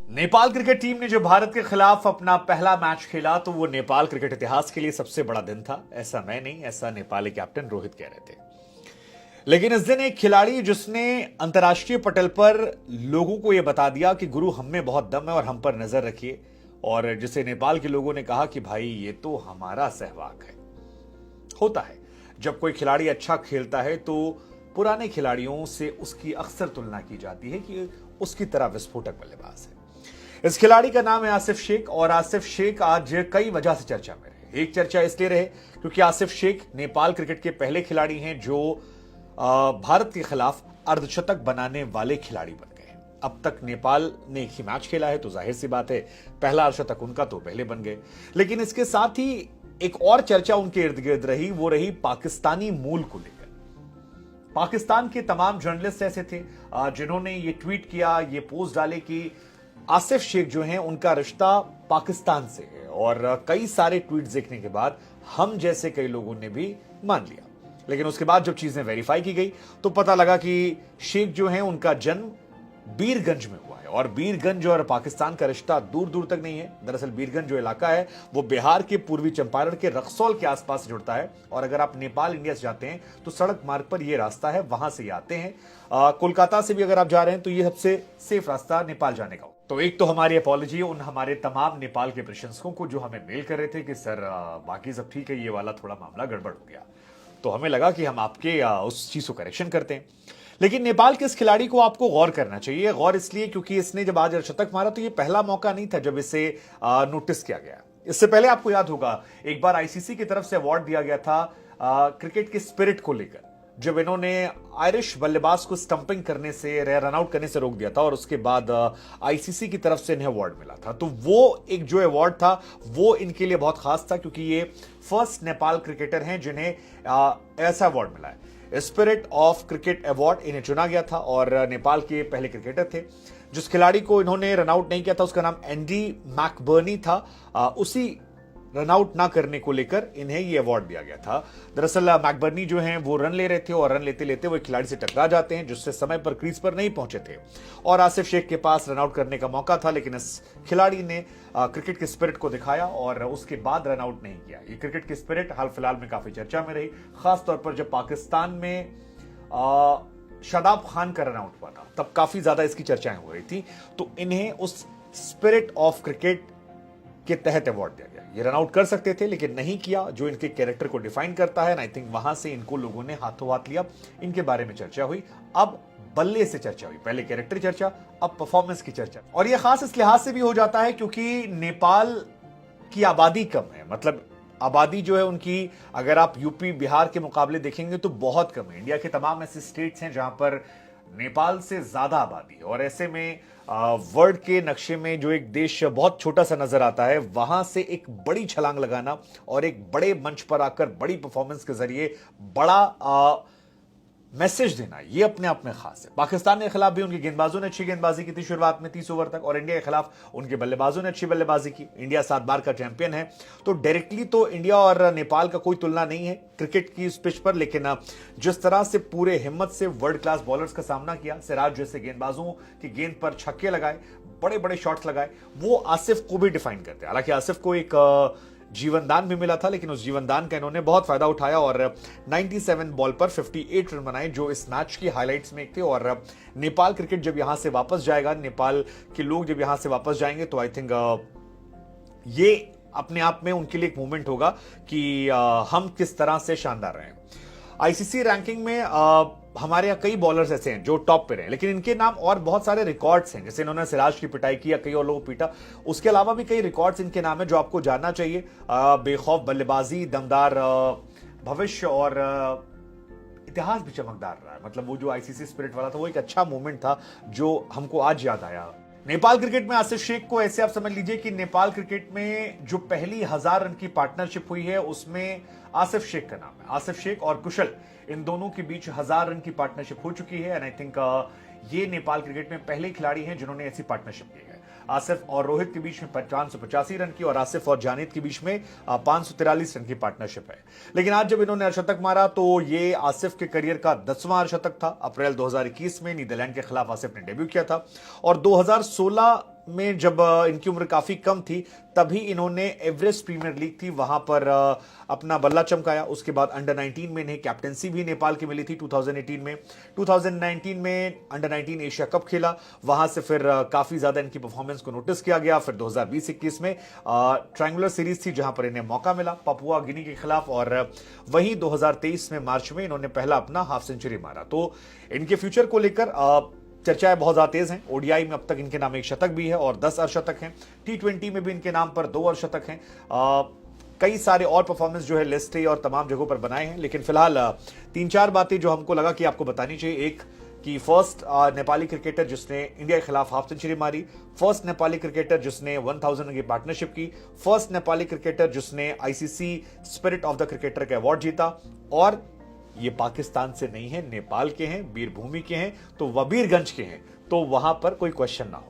Nepal cricket team ने जो भारत के खिलाफ अपना पहला मैच खेला तो वो नेपाल क्रिकेट इतिहास के लिए सबसे बड़ा दिन था। ऐसा मैं नहीं, ऐसा नेपाली कैप्टन रोहित कह रहे थे। लेकिन इस दिन एक खिलाड़ी जिसने अंतर्राष्ट्रीय पटल पर लोगों को यह बता दिया कि गुरु हम में बहुत दम है और हम पर नजर रखिए, और जिसे नेपाल के लोगों ने कहा कि भाई ये तो हमारा सहवाग है। होता है जब कोई खिलाड़ी अच्छा खेलता है तो पुराने खिलाड़ियों से उसकी अक्सर तुलना की जाती है कि उसकी तरह विस्फोटक बल्लेबाज है। इस खिलाड़ी का नाम है आसिफ शेख, और आसिफ शेख आज कई वजह से चर्चा में रहे। एक चर्चा इसलिए रहे क्योंकि आसिफ शेख नेपाल क्रिकेट के पहले खिलाड़ी हैं जो भारत के खिलाफ अर्धशतक बनाने वाले खिलाड़ी बन गए। अब तक नेपाल ने एक ही मैच खेला है तो जाहिर सी बात है पहला अर्धशतक उनका तो पहले बन गए। लेकिन इसके साथ ही एक और चर्चा उनके इर्द गिर्द रही, वो रही पाकिस्तानी मूल को लेकर। पाकिस्तान के तमाम जर्नलिस्ट ऐसे थे जिन्होंने ये ट्वीट किया, ये पोस्ट डाले कि आसिफ शेख जो हैं उनका रिश्ता पाकिस्तान से है, और कई सारे ट्वीट्स देखने के बाद हम जैसे कई लोगों ने भी मान लिया। लेकिन उसके बाद जब चीजें वेरीफाई की गई तो पता लगा कि शेख जो हैं उनका जन्म बीरगंज में हुआ है, और बीरगंज और पाकिस्तान का रिश्ता दूर दूर तक नहीं है। दरअसल बीरगंज जो इलाका है वो बिहार के पूर्वी चंपारण के रक्सौल के आसपास से जुड़ता है, और अगर आप नेपाल इंडिया से जाते हैं तो सड़क मार्ग पर ये रास्ता है, वहां से ये आते हैं। कोलकाता से भी अगर आप जा रहे हैं तो ये सबसे सेफ रास्ता नेपाल जाने का। तो एक तो हमारी अपॉलॉजी उन हमारे तमाम नेपाल के प्रशंसकों को जो हमें मेल कर रहे थे कि सर बाकी सब ठीक है, ये वाला थोड़ा मामला गड़बड़ हो गया। तो हमें लगा कि हम आपके उस चीज को करेक्शन करते हैं। लेकिन नेपाल के इस खिलाड़ी को आपको गौर करना चाहिए। गौर इसलिए क्योंकि इसने जब आज अर्धशतक मारा तो ये पहला मौका नहीं था जब इसे नोटिस किया गया। इससे पहले आपको याद होगा एक बार आईसीसी की तरफ से अवार्ड दिया गया था क्रिकेट के स्पिरिट को लेकर, जब इन्होंने आयरिश बल्लेबाज को स्टंपिंग करने से, रन आउट करने से रोक दिया था, और उसके बाद आईसीसी की तरफ से इन्हें अवार्ड मिला था। तो वो एक जो अवार्ड था वो इनके लिए बहुत खास था क्योंकि ये फर्स्ट नेपाल क्रिकेटर हैं जिन्हें ऐसा अवार्ड मिला है। स्पिरिट ऑफ क्रिकेट अवार्ड इन्हें चुना गया था, और नेपाल के पहले क्रिकेटर थे। जिस खिलाड़ी को इन्होंने रन आउट नहीं किया था उसका नाम एंडी मैकबर्नी था। उसी रन आउट ना करने को लेकर इन्हें यह अवार्ड दिया गया था। दरअसल मैकबर्नी जो हैं वो रन ले रहे थे, और रन लेते लेते वो एक खिलाड़ी से टकरा जाते हैं जिससे समय पर क्रीज पर नहीं पहुंचे थे, और आसिफ शेख के पास रन आउट करने का मौका था। लेकिन इस खिलाड़ी ने क्रिकेट के स्पिरिट को दिखाया और उसके बाद रन आउट नहीं किया। ये क्रिकेट की स्पिरिट हाल फिलहाल में काफी चर्चा में रही, खासतौर पर जब पाकिस्तान में शादाब खान का रन आउट हुआ था तब काफी ज्यादा इसकी चर्चाएं हो रही थी। तो इन्हें उस स्पिरिट ऑफ क्रिकेट के तहत अवार्ड दिया गया। ये रन आउट कर सकते थे लेकिन नहीं किया, जो इनके कैरेक्टर को डिफाइन करता है। आई थिंक वहां से इनको लोगों ने हाथों हाथ लिया, इनके बारे में चर्चा हुई। अब बल्ले से चर्चा हुई, पहले कैरेक्टर चर्चा, अब परफॉर्मेंस की चर्चा। और यह खास इस लिहाज से भी हो जाता है क्योंकि नेपाल की आबादी कम है। मतलब आबादी जो है उनकी, अगर आप यूपी बिहार के मुकाबले देखेंगे तो बहुत कम है। इंडिया के तमाम ऐसे स्टेट्स हैं जहां पर नेपाल से ज्यादा आबादी है, और ऐसे में वर्ल्ड के नक्शे में जो एक देश बहुत छोटा सा नजर आता है, वहां से एक बड़ी छलांग लगाना और एक बड़े मंच पर आकर बड़ी परफॉर्मेंस के जरिए बड़ा मैसेज देना, ये अपने आप में खास है। पाकिस्तान के खिलाफ भी उनके गेंदबाजों ने अच्छी गेंदबाजी की थी शुरुआत में 30 ओवर तक, और इंडिया के खिलाफ उनके बल्लेबाजों ने अच्छी बल्लेबाजी की। इंडिया 7 बार का चैंपियन है, तो डायरेक्टली तो इंडिया और नेपाल का कोई तुलना नहीं है क्रिकेट की इस पिच पर। लेकिन जिस तरह से पूरे हिम्मत से वर्ल्ड क्लास बॉलर्स का सामना किया, सिराज जैसे गेंदबाजों की गेंद पर छक्के लगाए, बड़े बड़े शॉट्स लगाए, वो आसिफ को भी डिफाइन करते हैं। हालांकि आसिफ को एक जीवनदान भी मिला था, लेकिन उस जीवनदान का इन्होंने बहुत फायदा उठाया और 97 बॉल पर 58 रन बनाए, जो इस मैच की हाइलाइट्स में एक थे। और नेपाल क्रिकेट जब यहां से वापस जाएगा, नेपाल के लोग जब यहां से वापस जाएंगे, तो आई थिंक ये अपने आप में उनके लिए एक मूवमेंट होगा कि हम किस तरह से शानदार रहे। आईसीसी रैंकिंग में हमारे यहाँ कई बॉलर्स ऐसे हैं जो टॉप पे रहे, लेकिन इनके नाम और बहुत सारे रिकॉर्ड्स हैं। जैसे इन्होंने सिराज की पिटाई की या कई और लोगों को पीटा, उसके अलावा भी कई रिकॉर्ड्स इनके नाम है जो आपको जानना चाहिए। बेखौफ बल्लेबाजी, दमदार भविष्य, और इतिहास भी चमकदार रहा है। मतलब वो जो आईसीसी स्पिरिट वाला था वो एक अच्छा मूवमेंट था जो हमको आज याद आया। नेपाल क्रिकेट में आसिफ शेख को ऐसे आप समझ लीजिए कि नेपाल क्रिकेट में जो पहली 1000 रन की पार्टनरशिप हुई है उसमें आसिफ शेख का नाम है। आसिफ शेख और कुशल, इन दोनों के बीच 1000 रन की पार्टनरशिप हो चुकी है, एंड आई थिंक ये नेपाल क्रिकेट में पहले खिलाड़ी हैं जिन्होंने ऐसी पार्टनरशिप की है। आसिफ और रोहित के बीच में 585 रन की, और आसिफ और जानिद के बीच में 543 रन की पार्टनरशिप है। लेकिन आज जब इन्होंने अर्धशतक मारा तो ये आसिफ के करियर का 10वां अर्धशतक था। अप्रैल 2021 में नीदरलैंड के खिलाफ आसिफ ने डेब्यू किया था, और 2016 में जब इनकी उम्र काफी कम थी तभी इन्होंने एवरेस्ट प्रीमियर लीग थी वहां पर अपना बल्ला चमकाया। उसके बाद अंडर 19 में इन्हें कैप्टेंसी भी नेपाल की मिली थी 2018 में। 2019 में अंडर 19 एशिया कप खेला, वहां से फिर काफी ज्यादा इनकी परफॉर्मेंस को नोटिस किया गया। फिर 2020-21 में ट्रायंगुलर सीरीज थी जहां पर इन्हें मौका मिला पपुआ गिनी के खिलाफ, और वहीं 2023 में मार्च में इन्होंने पहला अपना हाफ सेंचुरी मारा। तो इनके फ्यूचर को लेकर चर्चाएं बहुत ज्यादा तेज हैं। ओडीआई में अब तक इनके नाम 1 शतक भी है और 10 अर्धशतक हैं। T20 में भी इनके नाम पर 2 अर्धशतक हैं। कई सारे और परफॉर्मेंस जो है लिस्ट और तमाम जगहों पर बनाए हैं, लेकिन फिलहाल 3-4 बातें जो हमको लगा कि आपको बतानी चाहिए। एक कि फर्स्ट नेपाली क्रिकेटर जिसने इंडिया के खिलाफ हाफ सेंचुरी मारी, फर्स्ट नेपाली क्रिकेटर जिसने 1000 की पार्टनरशिप की, फर्स्ट नेपाली क्रिकेटर जिसने ICC spirit of the cricketer का अवार्ड जीता, और ये पाकिस्तान से नहीं है, नेपाल के हैं, वीरभूमि के हैं, तो वबीरगंज के हैं, तो वहां पर कोई क्वेश्चन ना हो।